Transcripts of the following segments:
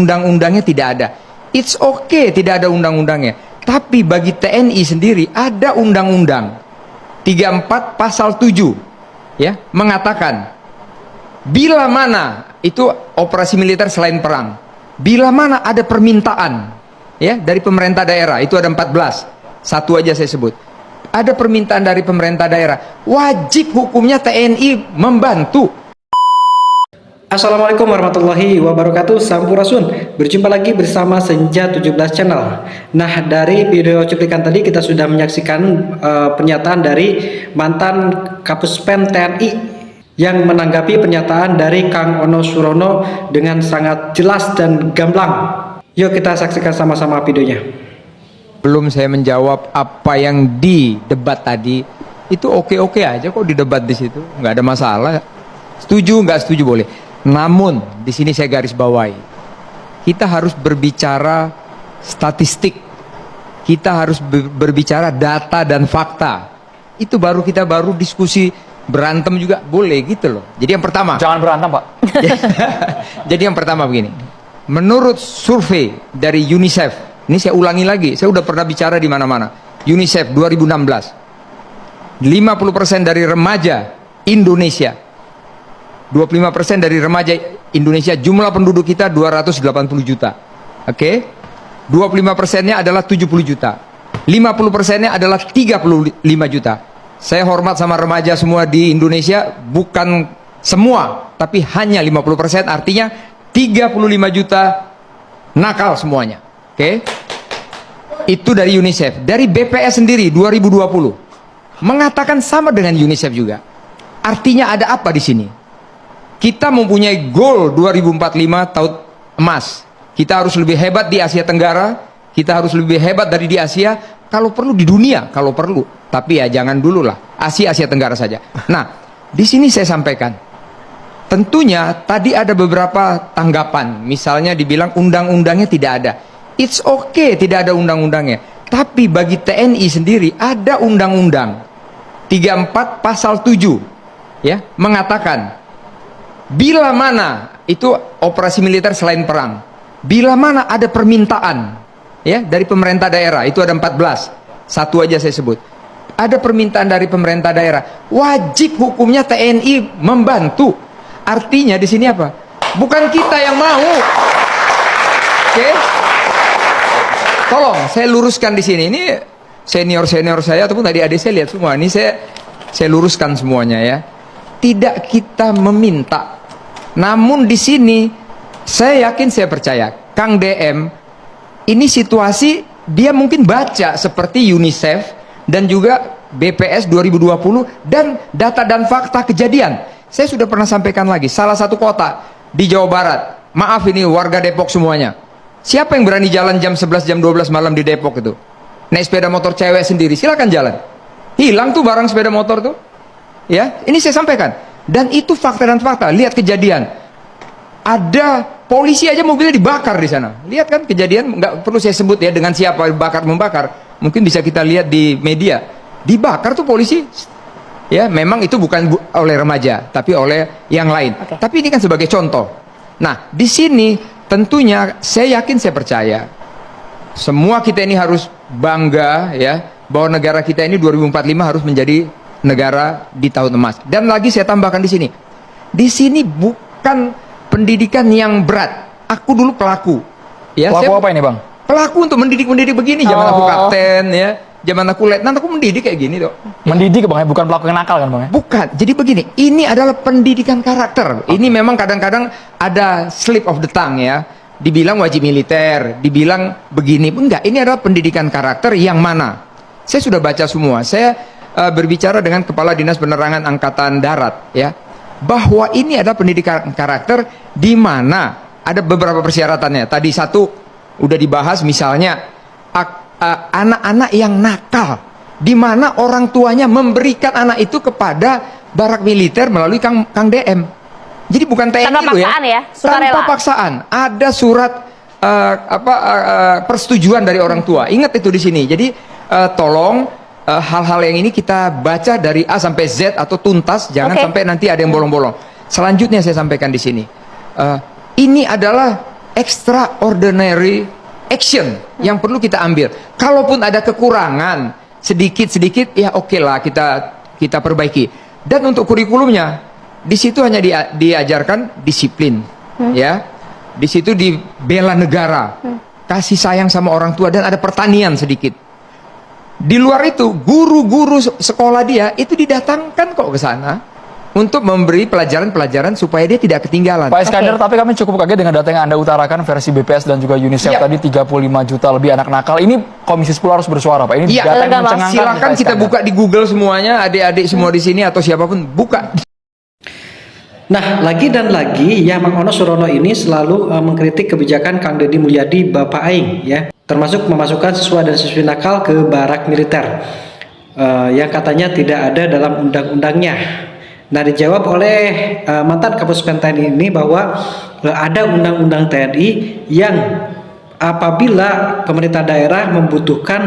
Undang-undangnya tidak ada. It's okay tidak ada undang-undangnya. Tapi bagi TNI sendiri ada undang-undang 34 pasal 7 ya, mengatakan bila mana itu operasi militer selain perang, bila mana ada permintaan ya dari pemerintah daerah, itu ada 14. Satu aja saya sebut. Ada permintaan dari pemerintah daerah, wajib hukumnya TNI membantu. Assalamualaikum warahmatullahi wabarakatuh. Sampurasun. Berjumpa lagi bersama Senja 17 Channel. Nah, dari video cuplikan tadi kita sudah menyaksikan pernyataan dari mantan Kapus Pen TNI yang menanggapi pernyataan dari Kang Ono Surono dengan sangat jelas dan gamblang. Yuk kita saksikan sama-sama videonya. Belum saya menjawab apa yang di debat tadi, itu oke-oke aja kok di debat di situ, nggak ada masalah. Setuju nggak setuju boleh. Namun di sini saya garis bawahi, kita harus berbicara statistik, kita harus berbicara data dan fakta. Itu baru kita diskusi, berantem juga boleh gitu loh. Jadi yang pertama, jangan berantem Pak. Jadi yang pertama begini, menurut survei dari UNICEF, ini saya ulangi lagi, saya udah pernah bicara di mana-mana. UNICEF 2016, 50% dari remaja Indonesia, 25% dari remaja Indonesia, jumlah penduduk kita 280 juta. Oke? 25%-nya adalah 70 juta. 50%-nya adalah 35 juta. Saya hormat sama remaja semua di Indonesia, bukan semua, tapi hanya 50%, artinya 35 juta nakal semuanya. Oke? Itu dari UNICEF. Dari BPS sendiri 2020 mengatakan sama dengan UNICEF juga. Artinya ada apa di sini? Kita mempunyai goal 2045 tahun emas. Kita harus lebih hebat di Asia Tenggara, kita harus lebih hebat dari di Asia, kalau perlu di dunia, kalau perlu. Tapi ya jangan dulu lah, Asia Tenggara saja. Nah, di sini saya sampaikan, tentunya tadi ada beberapa tanggapan, misalnya dibilang undang-undangnya tidak ada. It's okay tidak ada undang-undangnya. Tapi bagi TNI sendiri ada undang-undang 34 pasal 7 ya, mengatakan bila mana itu operasi militer selain perang, bila mana ada permintaan ya dari pemerintah daerah, itu ada 14. Satu aja saya sebut. Ada permintaan dari pemerintah daerah, wajib hukumnya TNI membantu. Artinya di sini apa? Bukan kita yang mau. Oke? Tolong saya luruskan di sini. Ini senior-senior saya ataupun tadi adik saya lihat semua. Ini saya luruskan semuanya ya. Tidak kita meminta. Namun di sini saya yakin, saya percaya Kang DM ini situasi dia mungkin baca seperti UNICEF dan juga BPS 2020 dan data dan fakta kejadian. Saya sudah pernah sampaikan lagi, salah satu kota di Jawa Barat, maaf ini warga Depok semuanya, siapa yang berani jalan jam 11 jam 12 malam di Depok itu naik sepeda motor cewek sendiri, silakan jalan, hilang tuh barang sepeda motor tuh ya. Ini saya sampaikan. Dan itu fakta dan fakta. Lihat kejadian. Ada polisi aja mobilnya dibakar di sana. Lihat kan kejadian, nggak perlu saya sebut ya dengan siapa membakar. Mungkin bisa kita lihat di media. Dibakar tuh polisi. Ya, memang itu bukan oleh remaja, tapi oleh yang lain. Okay. Tapi ini kan sebagai contoh. Nah, di sini tentunya saya yakin, saya percaya semua kita ini harus bangga ya bahwa negara kita ini 2045 harus menjadi negara di tahun emas. Dan lagi saya tambahkan di sini bukan pendidikan yang berat. Aku dulu pelaku. Ya, pelaku apa ini Bang? Pelaku untuk mendidik begini. Zaman aku kapten ya, zaman aku letnan, aku mendidik kayak gini tuh. Mendidik Bang ya, bukan pelaku yang nakal kan Bang ya? Bukan. Jadi begini, ini adalah pendidikan karakter. Ini memang kadang-kadang ada slip of the tongue ya. Dibilang wajib militer, dibilang begini, enggak. Ini adalah pendidikan karakter yang mana? Saya sudah baca semua. Saya berbicara dengan Kepala Dinas Penerangan Angkatan Darat ya, bahwa ini adalah pendidikan karakter di mana ada beberapa persyaratannya. Tadi satu udah dibahas, misalnya anak-anak yang nakal, di mana orang tuanya memberikan anak itu kepada barak militer melalui Kang DM. Jadi bukan TNI tanpa paksaan ya, tanpa paksaan. Ada surat persetujuan dari orang tua. Ingat itu di sini. Jadi tolong hal-hal yang ini kita baca dari A sampai Z atau tuntas, jangan sampai nanti ada yang bolong-bolong. Selanjutnya saya sampaikan di sini, ini adalah extraordinary action yang perlu kita ambil. Kalaupun ada kekurangan sedikit-sedikit, ya oke lah kita perbaiki. Dan untuk kurikulumnya, di situ hanya diajarkan disiplin, ya. Di situ dibela negara, kasih sayang sama orang tua, dan ada pertanian sedikit. Di luar itu, guru-guru sekolah dia itu didatangkan kok ke sana untuk memberi pelajaran-pelajaran supaya dia tidak ketinggalan. Pak Iskandar, tapi kami cukup kaget dengan data yang Anda utarakan versi BPS dan juga UNICEF Ya. tadi 35 juta lebih anak nakal. Ini Komisi 10 harus bersuara, Pak. Ini Iya, data yang mencengangkan. silakan Pak kita Iskandar. buka di Google semuanya, adik-adik semua di sini atau siapapun buka. Nah, lagi dan lagi Yamang Ono Surono ini selalu mengkritik kebijakan Kang Deddy Mulyadi Bapak Aing, ya, termasuk memasukkan siswa dan siswi nakal ke barak militer yang katanya tidak ada dalam undang-undangnya. Nah, dijawab oleh mantan Kapuspen TNI ini bahwa ada undang-undang TNI yang apabila pemerintah daerah membutuhkan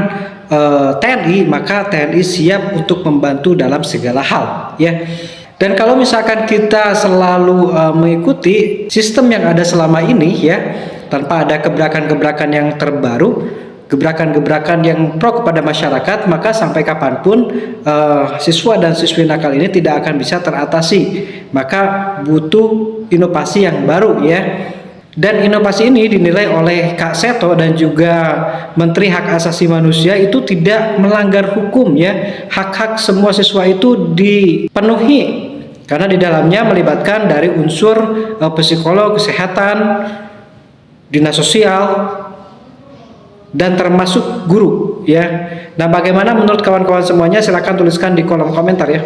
TNI, maka TNI siap untuk membantu dalam segala hal, ya. Dan kalau misalkan kita selalu mengikuti sistem yang ada selama ini, ya, tanpa ada gebrakan-gebrakan yang terbaru, gebrakan-gebrakan yang pro kepada masyarakat, maka sampai kapanpun siswa dan siswi nakal ini tidak akan bisa teratasi. Maka butuh inovasi yang baru, ya. Dan inovasi ini dinilai oleh Kak Seto dan juga Menteri Hak Asasi Manusia itu tidak melanggar hukum, ya. Hak-hak semua siswa itu dipenuhi karena di dalamnya melibatkan dari unsur psikolog, kesehatan, dinas sosial, dan termasuk guru, ya. Nah, bagaimana menurut kawan-kawan semuanya? Silahkan tuliskan di kolom komentar, ya.